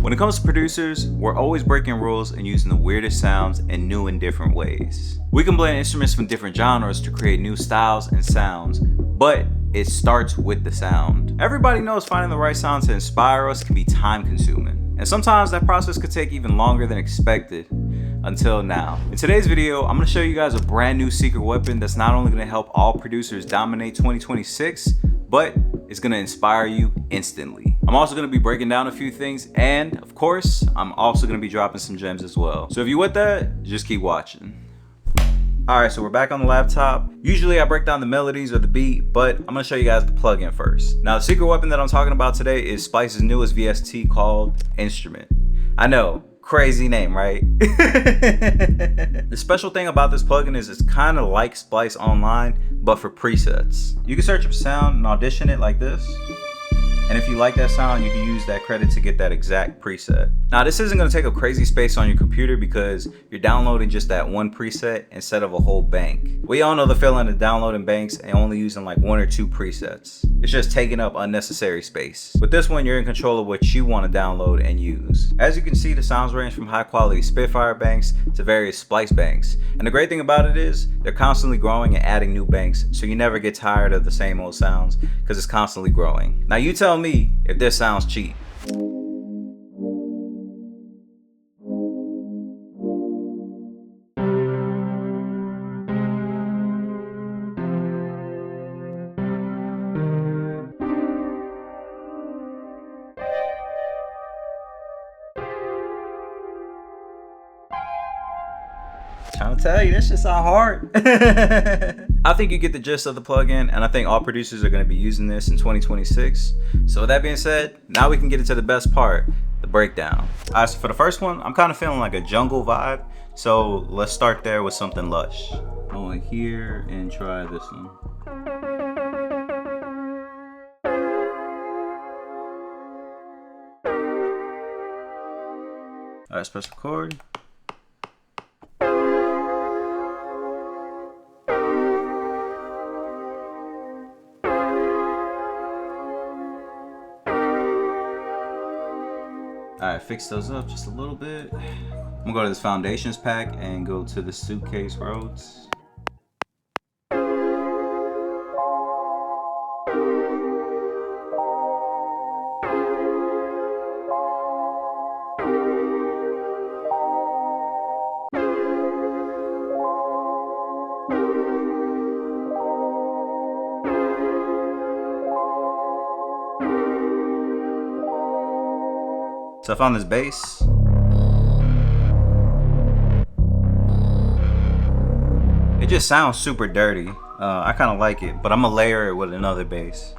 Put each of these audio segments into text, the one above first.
When it comes to producers, we're always breaking rules and using the weirdest sounds in new and different ways. We can blend instruments from different genres to create new styles and sounds, but it starts with the sound. Everybody knows finding the right sound to inspire us can be time consuming, and sometimes that process could take even longer than expected. Until now. In today's video, I'm gonna show you guys a brand new secret weapon that's not only gonna help all producers dominate 2026, but it's gonna inspire you instantly. I'm also gonna be breaking down a few things, and of course, I'm also gonna be dropping some gems as well. So if you with that, just keep watching. Alright, so we're back on the laptop. Usually I break down the melodies or the beat, but I'm gonna show you guys the plugin first. Now the secret weapon that I'm talking about today is Splice's newest VST called Instrument. I know, crazy name, right? The special thing about this plugin is it's kind of like Splice Online, but for presets. You can search up sound and audition it like this. And if you like that sound, you can use that credit to get that exact preset. Now this isn't gonna take up crazy space on your computer because you're downloading just that one preset instead of a whole bank. We all know the feeling of downloading banks and only using like one or two presets. It's just taking up unnecessary space. With this one, you're in control of what you want to download and use. As you can see, the sounds range from high quality Spitfire banks to various Splice banks. And the great thing about it is they're constantly growing and adding new banks, so you never get tired of the same old sounds because it's constantly growing. Now you tell me if this sounds cheap. Trying to tell you, this shit sound hard. I think you get the gist of the plugin, and I think all producers are going to be using this in 2026. So with that being said, now we can get into the best part, the breakdown. Alright, so for the first one, I'm kind of feeling like a jungle vibe. So let's start there with something lush. Go in here and try this one. Alright, let's press record. Alright, fix those up just a little bit. I'm gonna go to this foundations pack and go to the suitcase roads. So I found this bass. It just sounds super dirty. I kind of like it, but I'm gonna layer it with another bass.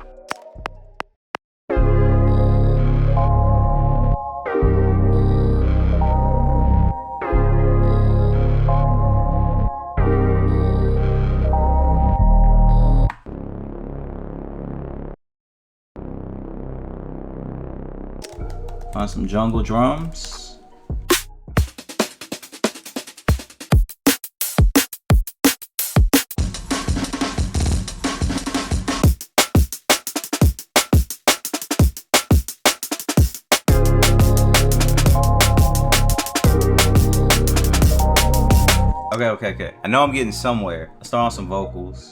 Find some jungle drums. Okay. I know I'm getting somewhere. Let's start on some vocals.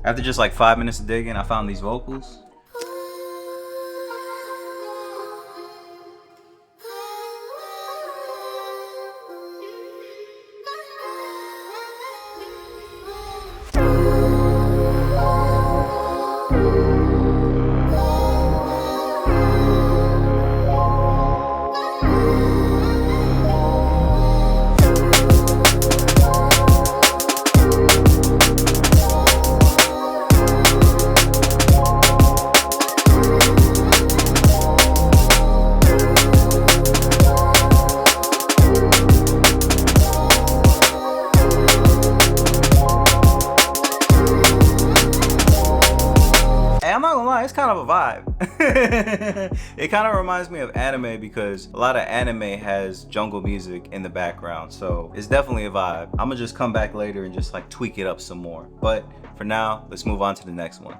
After just like 5 minutes of digging, I found these vocals. It's kind of a vibe. It kind of reminds me of anime because a lot of anime has jungle music in the background, so it's definitely a vibe. I'm gonna just come back later and just like tweak it up some more. But for now, let's move on to the next one.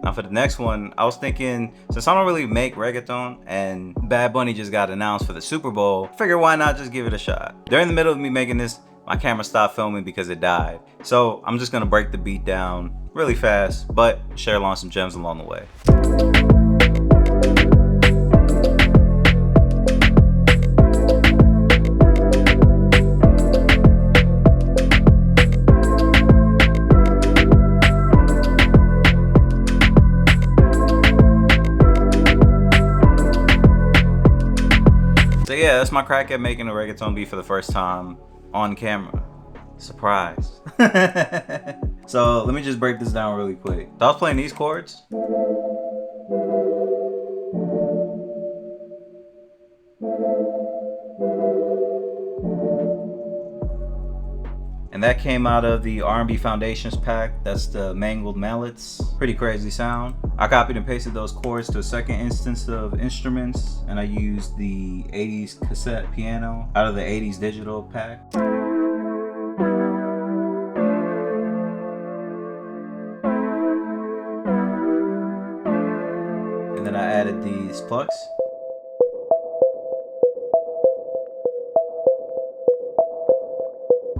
Now for the next one, I was thinking, since I don't really make reggaeton and Bad Bunny just got announced for the Super Bowl, I figured why not just give it a shot. During the middle of me making this, my camera stopped filming because it died. So I'm just gonna break the beat down really fast, but share along some gems along the way. So yeah, that's my crack at making a reggaeton beat for the first time on camera. Surprise. So let me just break this down really quick. So I was playing these chords. And that came out of the R&B Foundations pack. That's the Mangled Mallets. Pretty crazy sound. I copied and pasted those chords to a second instance of instruments, and I used the 80s cassette piano out of the 80s digital pack. And then I added these plucks.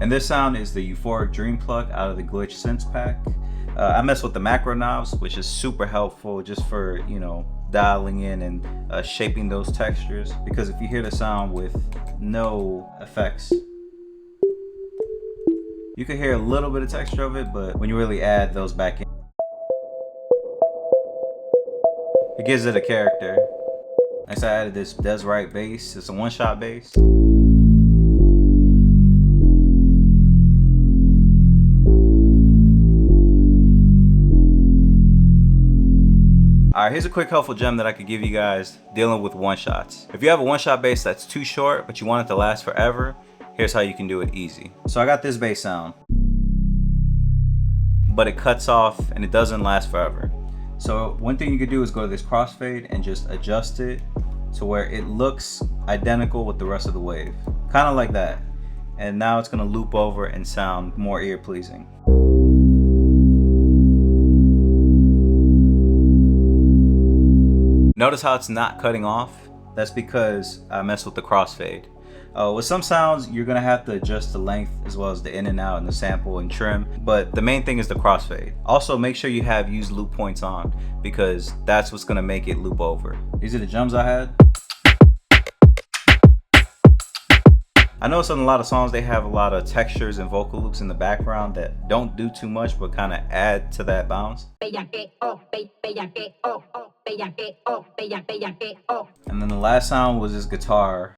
And this sound is the Euphoric Dream Pluck out of the Glitch Synths pack. I mess with the macro knobs, which is super helpful just for, you know, dialing in and shaping those textures. Because if you hear the sound with no effects, you can hear a little bit of texture of it, but when you really add those back in, it gives it a character. Next, I added this Desrite bass. It's a one-shot bass. Alright, here's a quick helpful gem that I could give you guys dealing with one-shots. If you have a one-shot bass that's too short, but you want it to last forever, here's how you can do it easy. So I got this bass sound, but it cuts off and it doesn't last forever. So one thing you could do is go to this crossfade and just adjust it to where it looks identical with the rest of the wave. Kind of like that. And now it's gonna loop over and sound more ear-pleasing. Notice how it's not cutting off? That's because I messed with the crossfade. With some sounds, you're gonna have to adjust the length as well as the in and out and the sample and trim, but the main thing is the crossfade. Also, make sure you have used loop points on because that's what's gonna make it loop over. These are the gems I had. I noticed on a lot of songs they have a lot of textures and vocal loops in the background that don't do too much but kind of add to that bounce. And then the last sound was this guitar.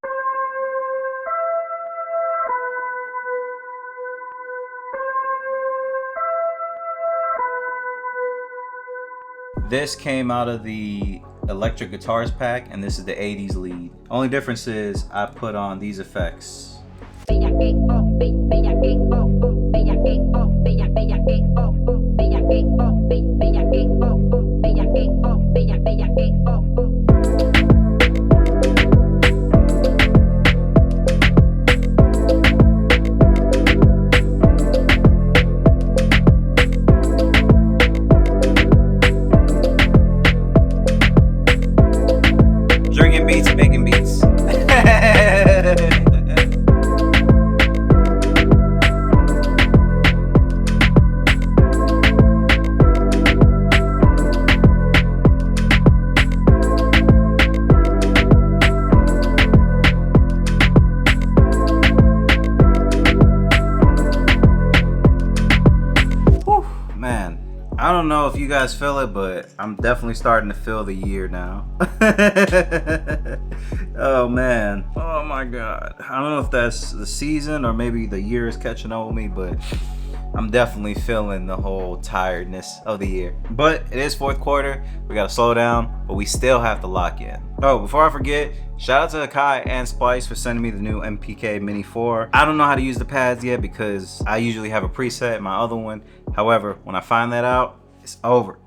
This came out of the electric guitars pack, and this is the 80s lead. Only difference is I put on these effects. Drinking beats, making beats. I don't know if you guys feel it, but I'm definitely starting to feel the year now. Oh man, oh my god. I don't know if that's the season or maybe the year is catching up with me, but I'm definitely feeling the whole tiredness of the year. But it is fourth quarter, we gotta slow down, but we still have to lock in. Oh, before I forget, shout out to Kai and Splice for sending me the new MPK Mini 4. I don't know how to use the pads yet because I usually have a preset in my other one. However, when I find that out, It's over.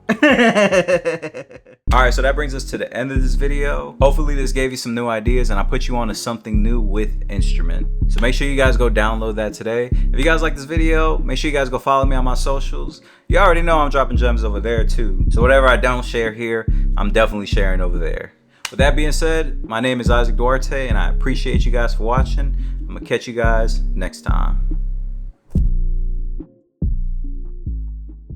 All right, so that brings us to the end of this video. Hopefully this gave you some new ideas and I put you on to something new with instrument. So make sure you guys go download that today. If you guys like this video, make sure you guys go follow me on my socials. You already know I'm dropping gems over there too. So whatever I don't share here, I'm definitely sharing over there. With that being said, my name is Isaac Duarte and I appreciate you guys for watching. I'm gonna catch you guys next time.